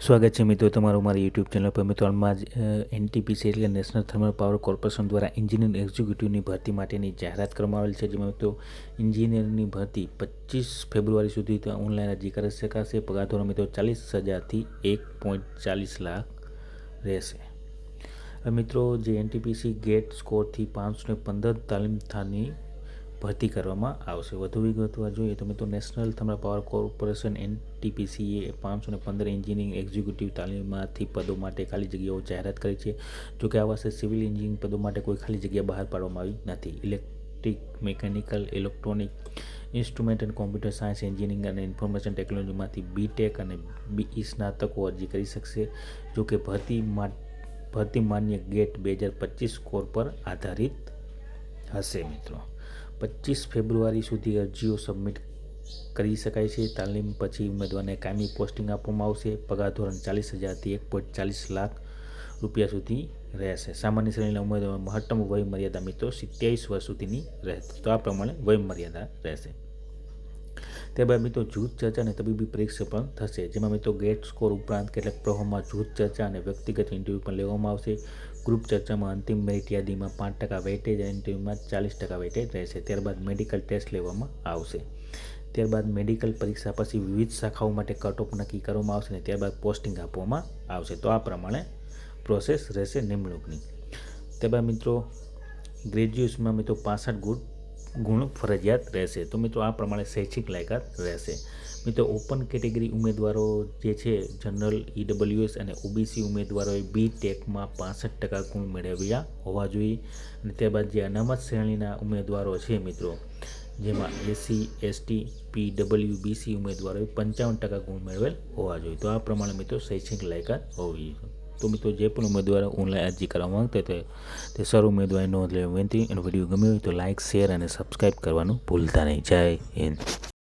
સ્વાગત છે મિત્રો તમારું મારી યુટ્યુબ ચેનલ પર. મિત્રો હાલમાં જ એનટીપીસી એટલે નેશનલ થર્મલ પાવર કોર્પોરેશન દ્વારા એન્જિનિયર એક્ઝિક્યુટિવની ભરતી માટેની જાહેરાત કરવામાં આવેલ છે. જેમાં મિત્રો એન્જિનિયરની ભરતી 25 ફેબ્રુઆરી સુધી ઓનલાઈન અરજી કરી શકાશે. પગાર ધોરણ મિત્રો 40,000થી 1.40 લાખ રહેશે. મિત્રો જે એનટીપીસી ગેટ સ્કોરથી 515 તાલીમ સ્થાનની ભરતી કરવામાં આવશે. વધુ વિગતવાર જોઈએ તો મિત્રો નેશનલ થર્મલ પાવર કોર્પોરેશન એનટીપીસીએ 515 એન્જિનિયરિંગ એક્ઝિક્યુટિવ તાલીમમાંથી પદો માટે ખાલી જગ્યાઓ જાહેરાત કરી છે. જોકે આ વર્ષે સિવિલ એન્જિનિયરિંગ પદો માટે કોઈ ખાલી જગ્યા બહાર પાડવામાં આવી નથી. ઇલેક્ટ્રિક, મિકેનિકલ, ઇલેક્ટ્રોનિક, ઇન્સ્ટ્રુમેન્ટ અને કોમ્પ્યુટર સાયન્સ એન્જિનિયરિંગ અને ઇન્ફોર્મેશન ટેકનોલોજીમાંથી બીટેક અને બીઈ સ્નાતકો અરજી કરી શકશે. જોકે ભરતી માન્ય ગેટ 2025 સ્કોર પર આધારિત હશે. મિત્રો 25 ફેબ્રુઆરી સુધી અરજીઓ સબમિટ કરી શકાય છે. તાલીમ પછી ઉમેદવારને કાયમી પોસ્ટિંગ આપવામાં આવશે. પગાર ધોરણ 40,000થી 1.40 લાખ રૂપિયા સુધી રહેશે. સામાન્ય શ્રેણીના ઉમેદવાર મહત્તમ વય મર્યાદા મિત્રો 27 વર્ષ સુધીની રહેશે. તો આ પ્રમાણે વય મર્યાદા રહેશે. ત્યારબાદ મિત્રો જૂથ ચર્ચા અને તબીબી પરીક્ષા પણ થશે. જેમાં મિત્રો ગેટ સ્કોર ઉપરાંત કેટલાક પ્રવાહમાં જૂથ ચર્ચા અને વ્યક્તિગત ઇન્ટરવ્યૂ પણ લેવામાં આવશે. ગ્રુપ ચર્ચામાં અંતિમ મેરિટ યાદીમાં 5% વેઇટેજ અને ઇન્ટરવ્યૂમાં 40% વેઇટેજ રહેશે. ત્યારબાદ મેડિકલ ટેસ્ટ લેવામાં આવશે. ત્યારબાદ મેડિકલ પરીક્ષા પછી વિવિધ શાખાઓ માટે કટ ઓફ નક્કી કરવામાં આવશે અને ત્યારબાદ પોસ્ટિંગ આપવામાં આવશે. તો આ પ્રમાણે પ્રોસેસ રહેશે નિમણૂકની. ત્યારબાદ મિત્રો ગ્રેજ્યુએશનમાં મિત્રો 65 ગુણ ફરજિયાત રહેશે. તો મિત્રો આ પ્રમાણે શૈક્ષિક લાયકાત રહેશે. મિત્રો ઓપન કેટેગરી ઉમેદવારો જે છે જનરલ, ઈડબ્લ્યુએસ અને ઓબીસી ઉમેદવારોએ બીટેકમાં 65% ગુણ મેળવ્યા હોવા જોઈએ. અને ત્યારબાદ જે અનામત શ્રેણીના ઉમેદવારો છે મિત્રો, જેમાં એસસી, એસટી, પીડબ્લ્યુબીસી ઉમેદવારોએ 55% ગુણ મેળવેલ હોવા જોઈએ. તો આ પ્રમાણે મિત્રો શૈક્ષણિક લાયકાત હોવી જોઈએ. તો મિત્રો જે પણ ઉમેદવારો ઓનલાઈન અરજી કરવા માંગતા હોય તે સર ઉમેદવારે નોંધ લેવા વિનંતી. અને વિડીયો ગમ્યો હોય તો લાઇક, શેર અને સબસ્ક્રાઈબ કરવાનું ભૂલતા નહીં. જય હિન્દ.